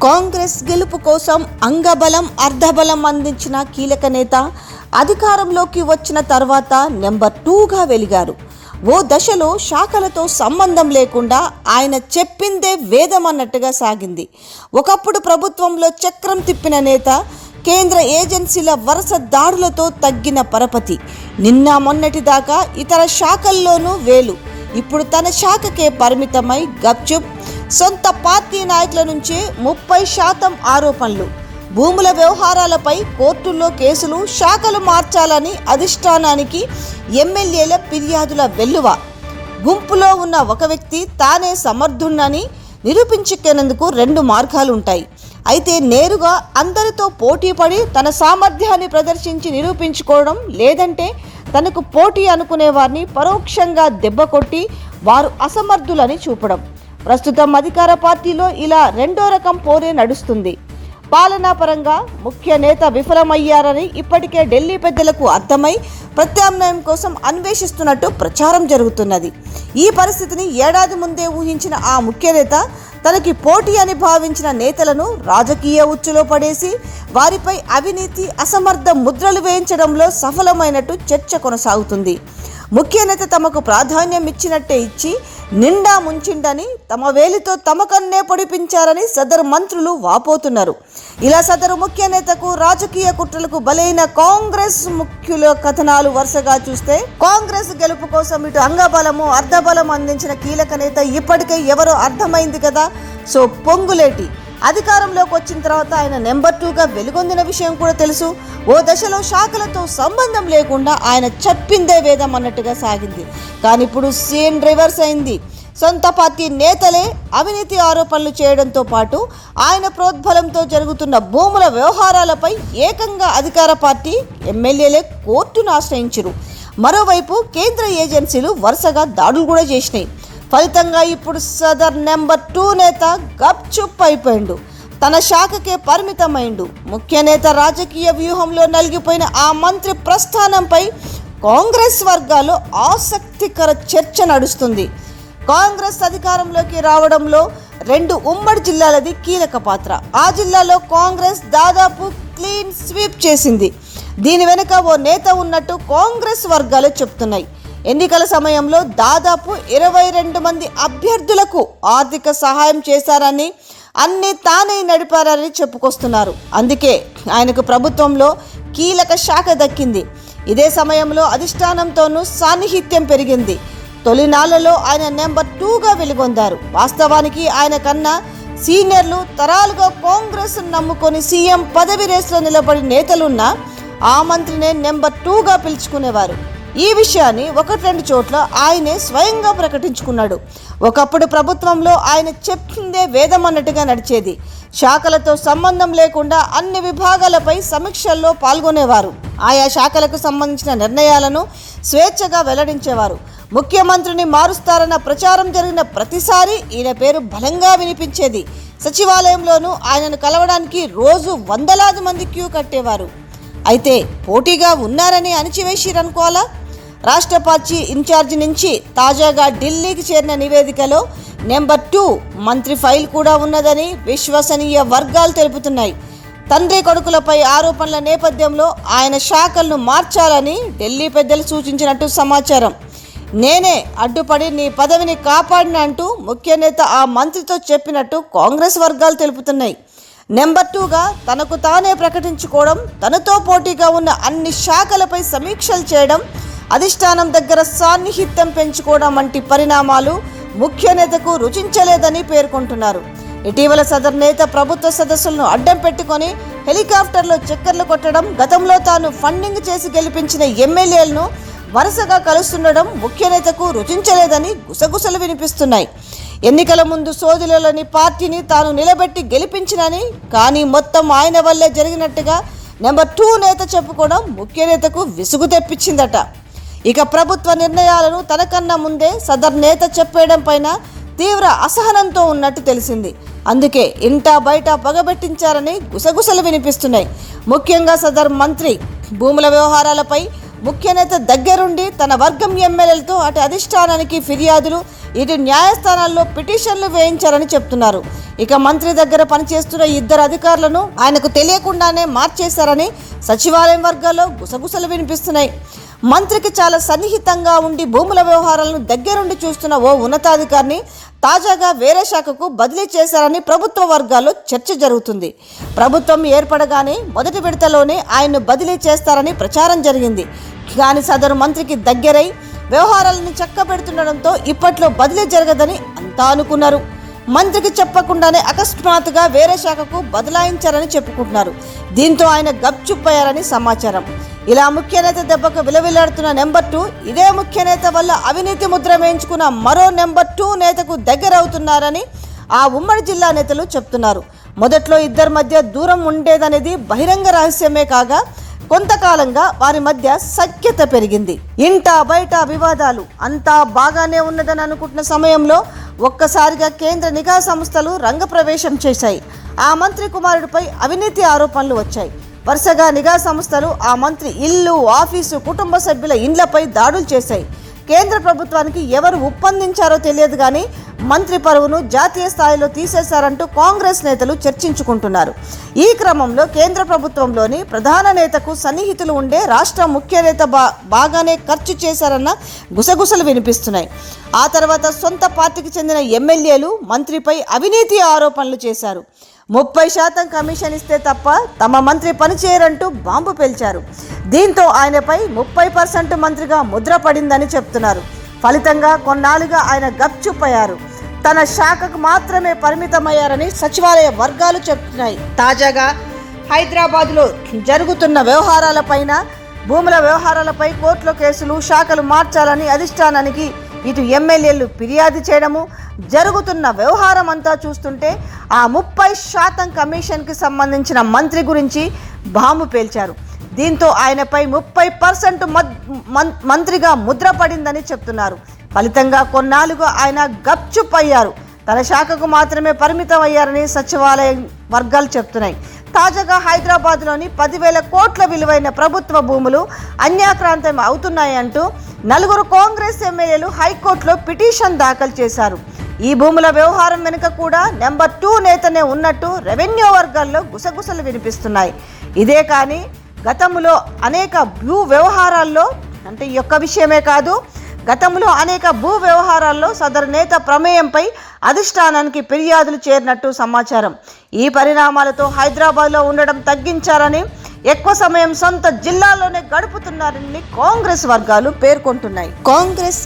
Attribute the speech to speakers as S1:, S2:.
S1: కాంగ్రెస్ గెలుపు కోసం అంగబలం అర్ధబలం అందించిన కీలక నేత అధికారంలోకి వచ్చిన తర్వాత నెంబర్ 2గా వెలిగారు. ఓ దశలో శాఖలతో సంబంధం లేకుండా ఆయన చెప్పిందే వేదం అన్నట్టుగా సాగింది. ఒకప్పుడు ప్రభుత్వంలో చక్రం తిప్పిన నేత, కేంద్ర ఏజెన్సీల వరుస దాడులతో తగ్గిన పరపతి. నిన్న మొన్నటి దాకా ఇతర శాఖల్లోనూ వేలు, ఇప్పుడు తన శాఖకే పరిమితమై గప్చుప్. సొంత పార్టీ నాయకుల నుంచి 30% ఆరోపణలు, భూముల వ్యవహారాలపై కోర్టుల్లో కేసులు, శాఖలు మార్చాలని అధిష్టానానికి ఎమ్మెల్యేల ఫిర్యాదుల వెల్లువ. గుంపులో ఉన్న ఒక వ్యక్తి తానే సమర్థుణ్ణని నిరూపించుకునేందుకు 2 మార్గాలు ఉంటాయి. అయితే నేరుగా అందరితో పోటీపడి తన సామర్థ్యాన్ని ప్రదర్శించి నిరూపించుకోవడం, లేదంటే తనకు పోటీ అనుకునే వారిని పరోక్షంగా దెబ్బకొట్టి వారు అసమర్థులని చూపడం. ప్రస్తుతం అధికార పార్టీలో ఇలా 2వ రకం పోరే నడుస్తుంది. పాలనాపరంగా ముఖ్య నేత విఫలమయ్యారని ఇప్పటికే ఢిల్లీ పెద్దలకు అర్థమై ప్రత్యామ్నాయం కోసం అన్వేషిస్తున్నట్టు ప్రచారం జరుగుతున్నది. ఈ పరిస్థితిని ఏడాది ముందే ఊహించిన ఆ ముఖ్య నేత తనకి పోటీ అని భావించిన నేతలను రాజకీయ ఉచ్చులో పడేసి వారిపై అవినీతి, అసమర్థ ముద్రలు వేయించడంలో సఫలమైనట్టు చర్చ కొనసాగుతుంది. ముఖ్య నేత తమకు ప్రాధాన్యం ఇచ్చినట్టే ఇచ్చి నిండా ముంచిండని, తమ వేలితో తమకన్నే పొడిపించారని సదరు మంత్రులు వాపోతున్నారు. ఇలా సదరు ముఖ్య నేతకు రాజకీయ కుట్రలకు బలైన కాంగ్రెస్ ముఖ్యుల కథనాలు వరుసగా చూస్తే, కాంగ్రెస్ గెలుపు కోసం ఇటు అంగబలము అర్ధబలం అందించిన కీలక నేత ఇప్పటికే ఎవరో అర్థమైంది కదా. సో పొంగులేటి అధికారంలోకి వచ్చిన తర్వాత ఆయన నెంబర్ 2గా వెలుగొందిన విషయం కూడా తెలుసు. ఓ దశలో శాఖలతో సంబంధం లేకుండా ఆయన చెప్పిందే వేదం అన్నట్టుగా సాగింది. కానీ ఇప్పుడు సీన్ రివర్స్ అయింది. సొంత పార్టీ నేతలే అవినీతి ఆరోపణలు చేయడంతో పాటు ఆయన ప్రోద్బలంతో జరుగుతున్న భూముల వ్యవహారాలపై ఏకంగా అధికార పార్టీ ఎమ్మెల్యేలే కోర్టును ఆశ్రయించారు. మరోవైపు కేంద్ర ఏజెన్సీలు వరుసగా దాడులు కూడా చేసినాయి. ఫలితంగా ఇప్పుడు సదర్ నెంబర్ 2 నేత గప్చుప్ అయిపోయిండు, తన శాఖకే పరిమితమైండు. ముఖ్య నేత రాజకీయ వ్యూహంలో నలిగిపోయిన ఆ మంత్రి ప్రస్థానంపై కాంగ్రెస్ వర్గాల్లో ఆసక్తికర చర్చ నడుస్తుంది. కాంగ్రెస్ అధికారంలోకి రావడంలో 2 ఉమ్మడి జిల్లాలది కీలక పాత్ర. ఆ జిల్లాలో కాంగ్రెస్ దాదాపు క్లీన్ స్వీప్ చేసింది. దీని వెనుక ఓ నేత ఉన్నట్టు కాంగ్రెస్ వర్గాలు చెప్తున్నాయి. ఎన్నికల సమయంలో దాదాపు 22 మంది అభ్యర్థులకు ఆర్థిక సహాయం చేశారని, అన్నీ తానే నడిపారని చెప్పుకొస్తున్నారు. అందుకే ఆయనకు ప్రభుత్వంలో కీలక శాఖ దక్కింది. ఇదే సమయంలో అధిష్టానంతోనూ సాన్నిహిత్యం పెరిగింది. తొలినాళ్లలో ఆయన నెంబర్ 2గా వెలుగొందారు. వాస్తవానికి ఆయన కన్నా సీనియర్లు తరాలుగా కాంగ్రెస్ నమ్ముకొని సీఎం పదవి రేసులో నిలబడి నేతలున్నా ఆ మంత్రినే నెంబర్ 2గా పిలుచుకునేవారు. ఈ విషయాన్ని 1-2 చోట్ల ఆయనే స్వయంగా ప్రకటించుకున్నాడు. ఒకప్పుడు ప్రభుత్వంలో ఆయన చెప్పిందే వేదం అన్నట్టుగా నడిచేది. శాఖలతో సంబంధం లేకుండా అన్ని విభాగాలపై సమీక్షల్లో పాల్గొనేవారు. ఆయా శాఖలకు సంబంధించిన నిర్ణయాలను స్వేచ్ఛగా వెల్లడించేవారు. ముఖ్యమంత్రిని మారుస్తారన్న ప్రచారం జరిగిన ప్రతిసారి ఈయన పేరు బలంగా వినిపించేది. సచివాలయంలోనూ ఆయనను కలవడానికి రోజు వందలాది మంది క్యూ కట్టేవారు. అయితే పోటీగా ఉన్నారని అణిచివేసిరనుకోవాలా? రాష్ట్ర పార్టీ ఇన్ఛార్జి నుంచి తాజాగా ఢిల్లీకి చేరిన నివేదికలో నెంబర్ 2 మంత్రి ఫైల్ కూడా ఉన్నదని విశ్వసనీయ వర్గాలు తెలుపుతున్నాయి. తండ్రి కొడుకులపై ఆరోపణల నేపథ్యంలో ఆయన శాఖలను మార్చాలని ఢిల్లీ పెద్దలు సూచించినట్టు సమాచారం. నేనే అడ్డుపడి నీ పదవిని కాపాడిన అంటూ ముఖ్య నేత ఆ మంత్రితో చెప్పినట్టు కాంగ్రెస్ వర్గాలు తెలుపుతున్నాయి. నెంబర్ 2గా తనకు తానే ప్రకటించుకోవడం, తనతో పోటీగా ఉన్న అన్ని శాఖలపై సమీక్షలు చేయడం, అధిష్టానం దగ్గర సాన్నిహిత్యం పెంచుకోవడం వంటి పరిణామాలు ముఖ్య నేతకు రుచించలేదని పేర్కొంటున్నారు. ఇటీవల సదర్ నేత ప్రభుత్వ సదస్సులను అడ్డం పెట్టుకొని హెలికాప్టర్లో చక్కర్లు కొట్టడం, గతంలో తాను ఫండింగ్ చేసి గెలిపించిన ఎమ్మెల్యేలను వరుసగా కలుస్తుండడం ముఖ్య నేతకు రుచించలేదని గుసగుసలు వినిపిస్తున్నాయి. ఎన్నికల ముందు సోదరులని పార్టీని తాను నిలబెట్టి గెలిపించినని, కానీ మొత్తం ఆయన వల్లే జరిగినట్టుగా నెంబర్ 2 నేత చెప్పుకోవడం ముఖ్య నేతకు విసుగు తెప్పించిందట. ఇక ప్రభుత్వ నిర్ణయాలను తనకన్నా ముందే సదర్ నేత చెప్పేయడం పైన తీవ్ర అసహనంతో ఉన్నట్టు తెలిసింది. అందుకే ఇంటా బయట పగబెట్టించారని గుసగుసలు వినిపిస్తున్నాయి. ముఖ్యంగా సదర్ మంత్రి భూముల వ్యవహారాలపై ముఖ్య నేత దగ్గరుండి తన వర్గం ఎమ్మెల్యేలతో అటు అధిష్టానానికి ఫిర్యాదులు, ఇటు న్యాయస్థానాల్లో పిటిషన్లు వేయించారని చెప్తున్నారు. ఇక మంత్రి దగ్గర పనిచేస్తున్న ఇద్దరు అధికారులను ఆయనకు తెలియకుండానే మార్చేశారని సచివాలయం వర్గాల్లో గుసగుసలు వినిపిస్తున్నాయి. మంత్రికి చాలా సన్నిహితంగా ఉండి భూముల వ్యవహారాలను దగ్గరుండి చూస్తున్న ఓ ఉన్నతాధికారిని తాజాగా వేరే శాఖకు బదిలీ చేశారని ప్రభుత్వ వర్గాల్లో చర్చ జరుగుతుంది. ప్రభుత్వం ఏర్పడగానే మొదటి విడతలోనే ఆయన్ను బదిలీ చేస్తారని ప్రచారం జరిగింది. కానీ సదరు మంత్రికి దగ్గరై వ్యవహారాలను చక్కబెడుతుండడంతో ఇప్పట్లో బదిలీ జరగదని అంతా అనుకున్నారు. మంత్రికి చెప్పకుండానే అకస్మాత్తుగా వేరే శాఖకు బదలాయించారని చెప్పుకుంటున్నారు. దీంతో ఆయన గప్చుప్పయ్యారని సమాచారం. ఇలా ముఖ్య నేత దెబ్బకు విలవిల్లాడుతున్న నెంబర్ 2 ఇదే ముఖ్య నేత వల్ల అవినీతి ముద్ర వేయించుకున్న మరో నెంబర్ 2 నేతకు దగ్గరవుతున్నారని ఆ ఉమ్మడి జిల్లా నేతలు చెప్తున్నారు. మొదట్లో ఇద్దరి మధ్య దూరం ఉండేదనేది బహిరంగ రహస్యమే కాగా కొంతకాలంగా వారి మధ్య సఖ్యత పెరిగింది. ఇంట బయట వివాదాలు అంతా బాగానే ఉన్నదని అనుకుంటున్న సమయంలో ఒక్కసారిగా కేంద్ర నిఘా సంస్థలు రంగప్రవేశం చేశాయి. ఆ మంత్రి కుమారుడిపై అవినీతి ఆరోపణలు వచ్చాయి. వరుసగా నిఘా సంస్థలు ఆ మంత్రి ఇల్లు, ఆఫీసు, కుటుంబ సభ్యుల ఇండ్లపై దాడులు చేశాయి. కేంద్ర ప్రభుత్వానికి ఎవరు ఒప్పందించారో తెలియదు కానీ మంత్రి పరువును జాతీయ స్థాయిలో తీసేశారంటూ కాంగ్రెస్ నేతలు చర్చించుకుంటున్నారు. ఈ క్రమంలో కేంద్ర ప్రభుత్వంలోని ప్రధాన నేతకు సన్నిహితులు ఉండే రాష్ట్ర ముఖ్య నేత బాగానే ఖర్చు చేశారన్న గుసగుసలు వినిపిస్తున్నాయి. ఆ తర్వాత సొంత పార్టీకి చెందిన ఎమ్మెల్యేలు మంత్రిపై అవినీతి ఆరోపణలు చేశారు. 30% కమిషన్ ఇస్తే తప్ప తమ మంత్రి పనిచేయరంటూ బాంబు పేల్చారు. దీంతో ఆయనపై 30% మంత్రిగా ముద్ర పడిందని చెప్తున్నారు. ఫలితంగా కొన్నాళ్ళుగా ఆయన గప్చుప్పయ్యారు. తన శాఖకు మాత్రమే పరిమితమయ్యారని సచివాలయ వర్గాలు చెప్తున్నాయి. తాజాగా హైదరాబాద్లో జరుగుతున్న వ్యవహారాలపైన, భూముల వ్యవహారాలపై కోర్టులో కేసులు, శాఖలు మార్చాలని అధిష్టానానికి ఇటు ఎమ్మెల్యేలు ఫిర్యాదు చేయడము జరుగుతున్న వ్యవహారం అంతా చూస్తుంటే ఆ 30% కమిషన్కి సంబంధించిన మంత్రి గురించి బాంబు పేల్చారు. దీంతో ఆయనపై 30% మంత్రిగా ముద్ర పడిందని చెప్తున్నారు. ఫలితంగా కొన్నాళ్ళుగా ఆయన గప్చుప్పయ్యారు. తన శాఖకు మాత్రమే పరిమితం అయ్యారని సచివాలయ వర్గాలు చెప్తున్నాయి. తాజాగా హైదరాబాద్లోని 10,000 కోట్ల విలువైన ప్రభుత్వ భూములు అన్యాక్రాంతం అవుతున్నాయంటూ 4 కాంగ్రెస్ ఎమ్మెల్యేలు హైకోర్టులో పిటిషన్ దాఖలు చేశారు. ఈ భూముల వ్యవహారం వెనుక కూడా నెంబర్ 2 నేతనే ఉన్నట్టు రెవెన్యూ వర్గాల్లో గుసగుసలు వినిపిస్తున్నాయి. ఇదే కానీ గతంలో అనేక భూ వ్యవహారాల్లో, అంటే ఈ యొక్క విషయమే కాదు, గతంలో అనేక భూ వ్యవహారాల్లో సదరు నేత ప్రమేయంపై అధిష్టానానికి ఫిర్యాదులు చేరినట్టు సమాచారం. ఈ పరిణామాలతో హైదరాబాద్లో ఉండడం తగ్గించారని, ఎక్కువ సమయం సొంత జిల్లాలోనే గడుపుతున్నారని కాంగ్రెస్ వర్గాలు పేర్కొంటున్నాయి. కాంగ్రెస్